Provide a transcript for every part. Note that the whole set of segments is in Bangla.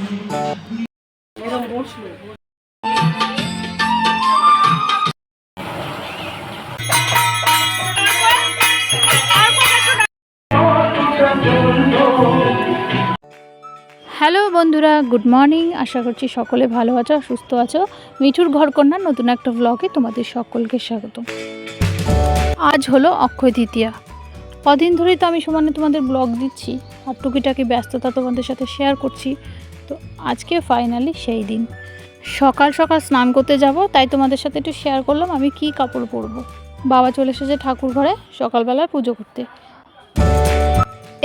হ্যালো বন্ধুরা, গুড মর্নিং। আশা করছি সকলে ভালো আছো, সুস্থ আছো। মিঠুর ঘরকন্যার নতুন একটা ব্লগে তোমাদের সকলকে স্বাগত। আজ হলো অক্ষয় তৃতীয়া। কদিন ধরেই তো আমি সমানে তোমাদের ব্লগ দিচ্ছি আর টুকিটাকি ব্যস্ততা তোমাদের সাথে শেয়ার করছি। তো আজকে ফাইনালি সেই দিন। সকাল সকাল স্নান করতে যাব, তাই তোমাদের সাথে একটু শেয়ার করলাম আমি কি কাপড় পরবো। বাবা চলে এসেছে ঠাকুর ঘরে সকালবেলায় পুজো করতে।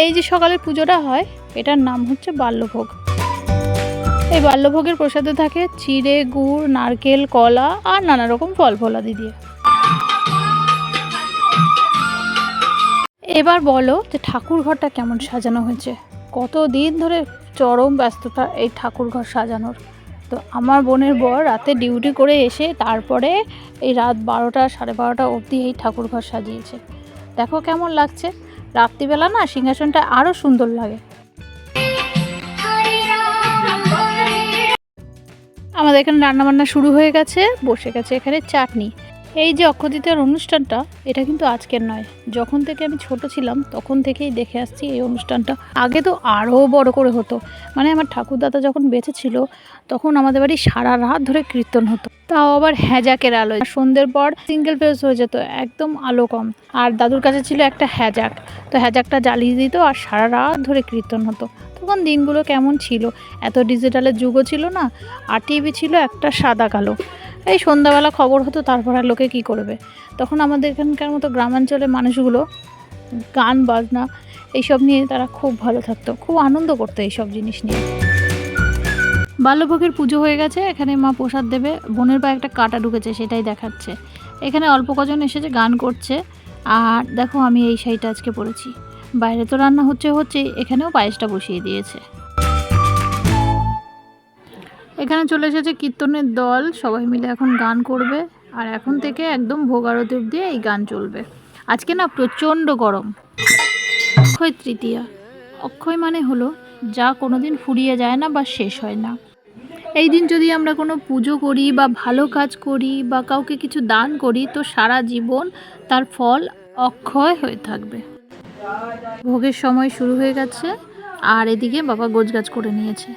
এই যে সকালের পুজোটা হয়, এটার নাম হচ্ছে বাল্যভোগ। এই বাল্যভোগের প্রসাদে থাকে চিড়ে, গুড়, নারকেল, কলা আর নানা রকম ফল ফলাদি দিয়ে। এবার বলো যে ঠাকুর ঘরটা কেমন সাজানো হয়েছে। কত দিন ধরে চরম ব্যস্ততা এই ঠাকুর ঘর সাজানোর। তো আমার বোনের বর রাতে ডিউটি করে এসে তারপরে এই রাত 12টা 12:30 অবধি এই ঠাকুর ঘর সাজিয়েছে। দেখো কেমন লাগছে। রাত্রিবেলা না সিংহাসনটা আরও সুন্দর লাগে। আমাদের এখানে রান্নাবান্না শুরু হয়ে গেছে, বসে গেছে এখানে চাটনি। এই যে অক্ষয় তৃতীয়ার অনুষ্ঠানটা, এটা কিন্তু আজকের নয়, যখন থেকে আমি ছোট ছিলাম তখন থেকেই দেখে আসছি এই অনুষ্ঠানটা। আগে তো আরও বড় করে হতো, মানে আমার ঠাকুরদাদা যখন বেঁচে ছিল তখন আমাদের বাড়ি সারা রাত ধরে কীর্তন হতো, তাও আবার হ্যাজাকের আলো। সন্ধ্যের পর সিঙ্গেল ফেজ হয়ে যেত, একদম আলো কম। আর দাদুর কাছে ছিল একটা হ্যাজাক, তো হ্যাজাকটা জ্বালিয়ে দিত আর সারা রাত ধরে কীর্তন হতো। তখন দিনগুলো কেমন ছিল, এত ডিজিটালের যুগও ছিল না, আর টিভি ছিল একটা সাদা কালো। এই সন্ধ্যাবেলা খবর হতো, তারপর আর লোকে কী করবে। তখন আমাদের এখানকার মতো গ্রামাঞ্চলের মানুষগুলো গান বাজনা এইসব নিয়ে তারা খুব ভালো থাকতো, খুব আনন্দ করতো এইসব জিনিস নিয়ে। বাল্যভোগের পুজো হয়ে গেছে, এখানে মা প্রসাদ দেবে। বোনের পায়ে একটা কাঁটা ঢুকেছে, সেটাই দেখাচ্ছে। এখানে অল্প কজন এসেছে, গান করছে। আর দেখো আমি এই শাড়িটা আজকে পরেছি। বাইরে তো রান্না হচ্ছে, এখানেও পায়েসটা বসিয়ে দিয়েছে। এখানে চলে এসেছে কীর্তনের দল, সবাই মিলে এখন গান করবে। আর এখন থেকে একদম ভোগ আরতি অবধি এই গান চলবে। আজকে না প্রচণ্ড গরম। অক্ষয় তৃতীয়া, অক্ষয় মানে হলো যা কোনোদিন ফুরিয়ে যায় না বা শেষ হয় না। এই দিন যদি আমরা কোনো পুজো করি বা ভালো কাজ করি বা কাউকে কিছু দান করি, তো সারা জীবন তার ফল অক্ষয় হয়ে থাকবে। ভোগের সময় শুরু হয়ে গেছে, আর এদিকে বাবা গোছগাছ করে নিয়েছে।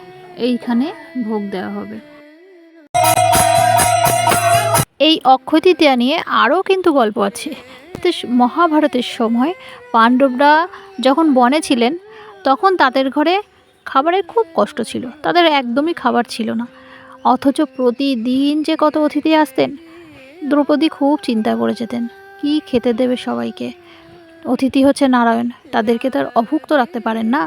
এইখানে ভোগ দেওয়া হবে। এই অক্ষয় তৃতীয়া নিয়ে আরও কিন্তু গল্প আছে। মহাভারতের সময় পাণ্ডবরা যখন বনে ছিলেন, তখন তাদের ঘরে খাবারের খুব কষ্ট ছিল, তাদের একদমই খাবার ছিল না। অথচ প্রতিদিন যে কত অতিথি আসতেন, দ্রৌপদী খুব চিন্তা করে যেতেন কি খেতে দেবে সবাইকে। অতিথি হচ্ছে নারায়ণ, তাদেরকে তার অভুক্ত রাখতে পারেন না।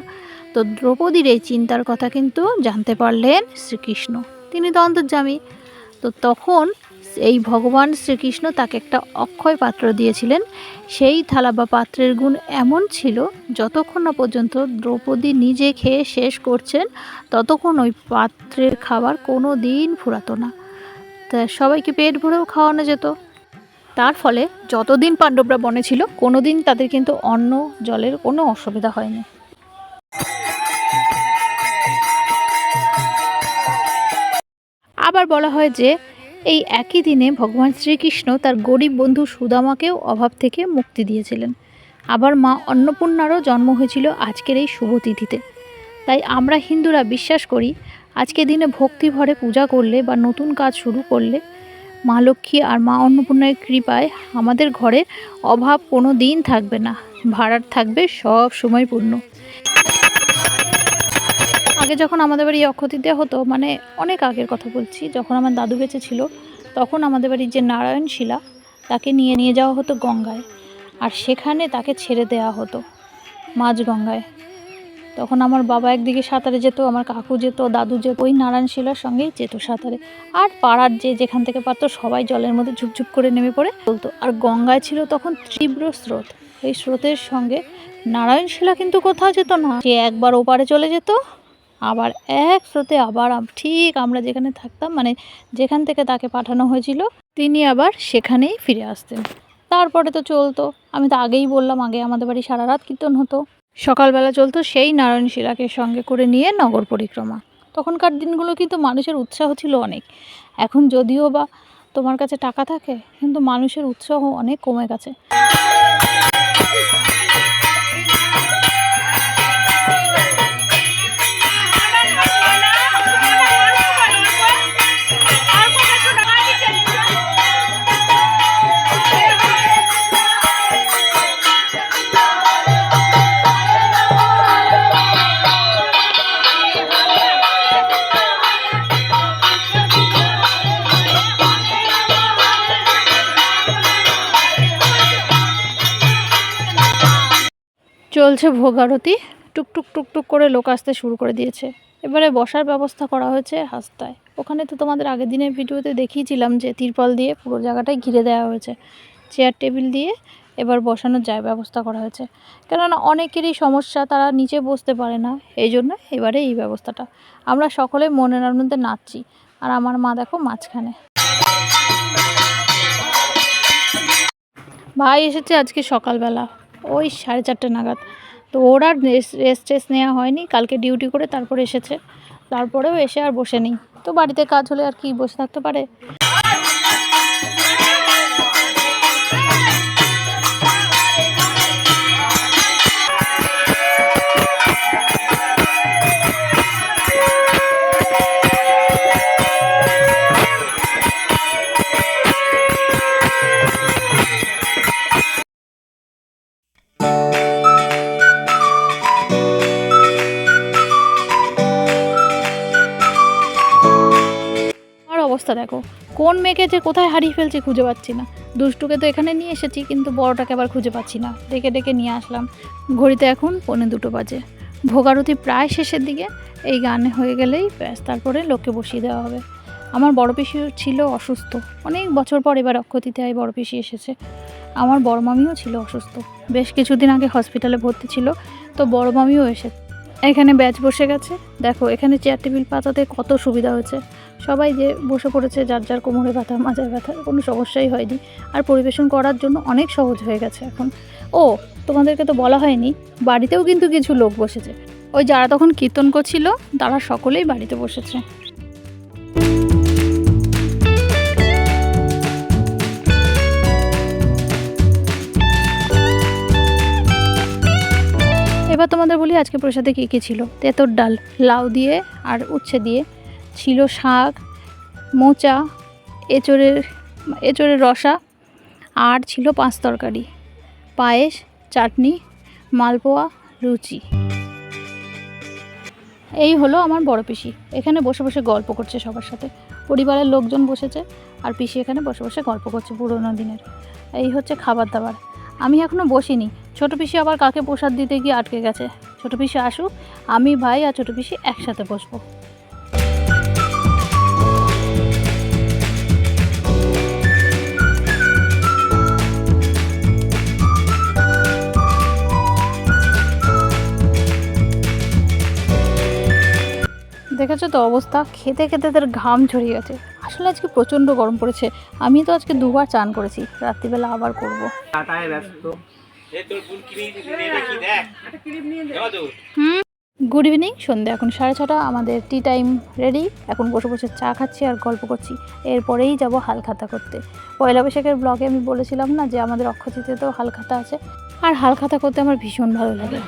তো দ্রৌপদীর এই চিন্তার কথা কিন্তু জানতে পারলেন শ্রীকৃষ্ণ, তিনি তো অন্তর্যামী। তো তখন এই ভগবান শ্রীকৃষ্ণ তাকে একটা অক্ষয় পাত্র দিয়েছিলেন। সেই থালা বা পাত্রের গুণ এমন ছিল, যতক্ষণ না পর্যন্ত দ্রৌপদী নিজে খেয়ে শেষ করছেন, ততক্ষণ ওই পাত্রের খাবার কোনো দিন ফুরাতো না। তা সবাইকে পেট ভরেও খাওয়ানো যেত। তার ফলে যতদিন পাণ্ডবরা বনে ছিল, কোনো দিন তাদের কিন্তু অন্ন জলের কোনো অসুবিধা হয়নি। আবার বলা হয় যে এই একই দিনে ভগবান শ্রীকৃষ্ণ তার গরিব বন্ধু সুদামাকেও অভাব থেকে মুক্তি দিয়েছিলেন। আবার মা অন্নপূর্ণারও জন্ম হয়েছিল আজকের এই শুভ তিথিতে। তাই আমরা হিন্দুরা বিশ্বাস করি, আজকের দিনে ভক্তি ভরে পূজা করলে বা নতুন কাজ শুরু করলে মা লক্ষ্মী আর মা অন্নপূর্ণার কৃপায় আমাদের ঘরে অভাব কোনো দিন থাকবে না, ভাড়ার থাকবে সব সময় পূর্ণ। আগে যখন আমাদের বাড়ি অক্ষয় তৃতীয়া হতো, মানে অনেক আগের কথা বলছি, যখন আমার দাদু বেঁচে ছিল, তখন আমাদের বাড়ির যে নারায়ণ শিলা, তাকে নিয়ে যাওয়া হতো গঙ্গায়। আর সেখানে তাকে ছেড়ে দেওয়া হতো মাঝ গঙ্গায়। তখন আমার বাবা একদিকে সাঁতারে যেত, আমার কাকু যেত, দাদু যেত, ওই নারায়ণ শিলার সঙ্গেই যেত সাঁতারে। আর পাড়ার যেখান থেকে পারতো সবাই জলের মধ্যে ঝুপঝুপ করে নেমে পড়ে চলতো। আর গঙ্গায় ছিল তখন তীব্র স্রোত। এই স্রোতের সঙ্গে নারায়ণ শিলা কিন্তু কোথাও যেত না, সে একবার ওপারে চলে যেত, আবার এক স্রোতে আবার ঠিক আমরা যেখানে থাকতাম, মানে যেখান থেকে তাকে পাঠানো হয়েছিল, তিনি আবার সেখানেই ফিরে আসতেন। তারপরে তো চলতো, আমি তো আগেই বললাম, আগে আমাদের বাড়ি সারা রাত কীর্তন হতো। সকালবেলা চলতো সেই নারায়ণ শিলাকে সঙ্গে করে নিয়ে নগর পরিক্রমা। তখনকার দিনগুলো কিন্তু মানুষের উৎসাহ ছিল অনেক। এখন যদিও বা তোমার কাছে টাকা থাকে, কিন্তু মানুষের উৎসাহ অনেক কমে গেছে। চলছে ভোগ আরতি, টুকটুক টুকটুক করে লোক আসতে শুরু করে দিয়েছে। এবারে বসার ব্যবস্থা করা হয়েছে হাস্তায়। ওখানে তো তোমাদের আগের দিনের ভিডিওতে দেখিয়েছিলাম যে তিরপল দিয়ে পুরো জায়গাটাই ঘিরে দেওয়া হয়েছে, চেয়ার টেবিল দিয়ে এবার বসানোর ব্যবস্থা করা হয়েছে। কেননা অনেকেরই সমস্যা, তারা নিচে বসতে পারে না, এই জন্য এবারে এই ব্যবস্থাটা। আমরা সকলে মনের আনন্দে নাচছি, আর আমার মা দেখো মাঝখানে। ভাই এসেছে আজকে সকালবেলা ওই 4:30 নাগাদ। তো ওর আর রেস্ট নেওয়া হয়নি, কালকে ডিউটি করে তারপরে এসেছে। তারপরেও এসে আর বসে নেই, তো বাড়িতে কাজ হলে আর কি বসে থাকতে পারে। অবস্থা দেখো, কোন মেয়েকে যে কোথায় হারিয়ে ফেলছি খুঁজে পাচ্ছি না। দুষ্টুকে তো এখানে নিয়ে এসেছি, কিন্তু বড়টাকে আবার খুঁজে পাচ্ছি না। ডেকে ডেকে নিয়ে আসলাম। ঘড়িতে এখন 2:45 বাজে। ভোগারতি প্রায় শেষের দিকে। এই গান হয়ে গেলেই ব্যাস, তারপরে লোককে বসিয়ে দেওয়া হবে। আমার বড় পিসি ছিল অসুস্থ, অনেক বছর পর এবার অক্ষয় তৃতীয়ায় বড় পিসি এসেছে। আমার বড় মামিও ছিল অসুস্থ, বেশ কিছুদিন আগে হসপিটালে ভর্তি ছিল, তো বড় মামিও এসেছে। এখানে ব্যাচ বসে গেছে, দেখো এখানে চেয়ার টেবিল পাতাতে কত সুবিধা হয়েছে। সবাই যে বসে পড়েছে, যার যার কোমরে ব্যথা, মাজায় ব্যথা, কোনো সমস্যাই হয়নি। আর পরিবেশন করার জন্য অনেক সহজ হয়ে গেছে এখন। ও তোমাদেরকে তো বলা হয়নি, বাড়িতেও কিন্তু কিছু লোক বসেছে। ওই যারা তখন কীর্তন করছিল তারা সকলেই বাড়িতে বসেছে। এবার তোমাদের বলি আজকে প্রসাদে কী কী ছিল। তেঁতর ডাল, লাউ দিয়ে আর উচ্ছে দিয়ে ছিল, শাক, মোচা, এঁচোড়ের রসা, আর ছিল 5 তরকারি, পায়েস, চাটনি, মালপোয়া, লুচি। এই হলো আমার বড় পিসি, এখানে বসে বসে গল্প করছে সবার সাথে। পরিবারের লোকজন বসেছে, আর পিসি এখানে বসে বসে গল্প করছে পুরোনো দিনের। এই হচ্ছে খাবার দাবার। আমি এখনও বসিনি। ছোটো পিসি আবার কাকে প্রসাদ দিতে গিয়ে আটকে গেছে। ছোটো পিসি আসুক, আমি, ভাই আর ছোটো পিসি একসাথে বসবো। দেখেছো তো অবস্থা, খেতে খেতে তার ঘাম ঝরিয়ে গেছে। আসলে আজকে প্রচণ্ড গরম পড়েছে। আমি তো আজকে 2বার চান করেছি, রাত্রিবেলা আবার করবো। গুড ইভিনিং, সন্ধ্যা এখন 6:30। আমাদের টি টাইম রেডি। এখন বসে বসে চা খাচ্ছি আর গল্প করছি। এরপরেই যাব হালখাতা করতে। পয়লা বৈশাখের ব্লগে আমি বলেছিলাম না যে আমাদের অক্ষয় তৃতীয়াতেও হালখাতা আছে, আর হালখাতা করতে আমার ভীষণ ভালো লাগে।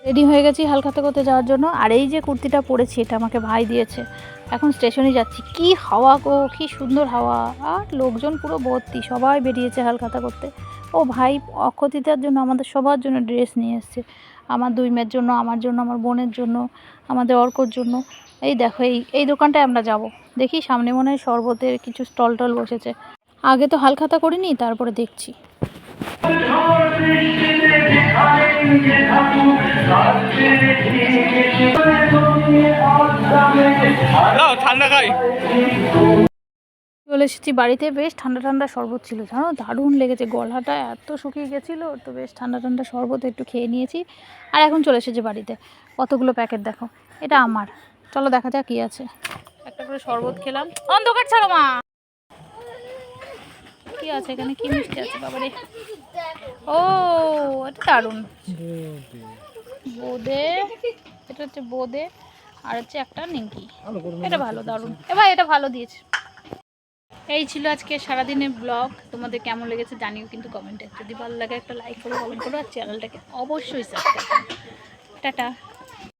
রেডি হয়ে গেছি হালখাতা করতে যাওয়ার জন্য। আর এই যে কুর্তিটা পরেছি, এটা আমাকে ভাই দিয়েছে। এখন স্টেশনে যাচ্ছি। কি হাওয়া গো, কি সুন্দর হাওয়া, আর লোকজন পুরো ভর্তি, সবাই বেরিয়েছে হালখাতা করতে। ও ভাই অক্ষয় তৃতীয়ার জন্য আমাদের সবার জন্য ড্রেস নিয়ে এসছে। আমার 2 মেয়ের জন্য, আমার জন্য, আমার বোনের জন্য, আমাদের অর্কর জন্য। এই দেখো এই দোকানটায় আমরা যাব। দেখি সামনে মনে হয় শরবতের কিছু স্টল টল বসেছে। আগে তো হালখাতা করিনি, তারপরে দেখছি। চলে এসেছি বাড়িতে। বেশ ঠান্ডা ঠান্ডা শরবত ছিল, জানো দারুণ লেগেছে। গলাটা এত শুকিয়ে গেছিলো, তো বেশ ঠান্ডা ঠান্ডা শরবত একটু খেয়ে নিয়েছি। আর এখন চলে এসেছি বাড়িতে। কতগুলো প্যাকেট দেখো, এটা আমার। চলো দেখা যাক কী আছে। একটা করে শরবত খেলাম। অন্ধকার ছাড়ো মা। কি আছে এখানে, কি মিষ্টি আছে বাবারে। ও এটা দারুণ। বোঁদে, এটা হচ্ছে বোঁদে আর হচ্ছে একটা নিমকি। এটা ভালো, দারুণ। এবার এটা ভালো দিয়েছে। এই ছিল আজকে সারাদিনের ব্লগ। তোমাদের কেমন লেগেছে জানিও কিন্তু কমেন্টে। যদি ভালো লাগে একটা লাইক করো, কমেন্ট করো আর চ্যানেলটাকে অবশ্যই সাবস্ক্রাইব করো। টাটা।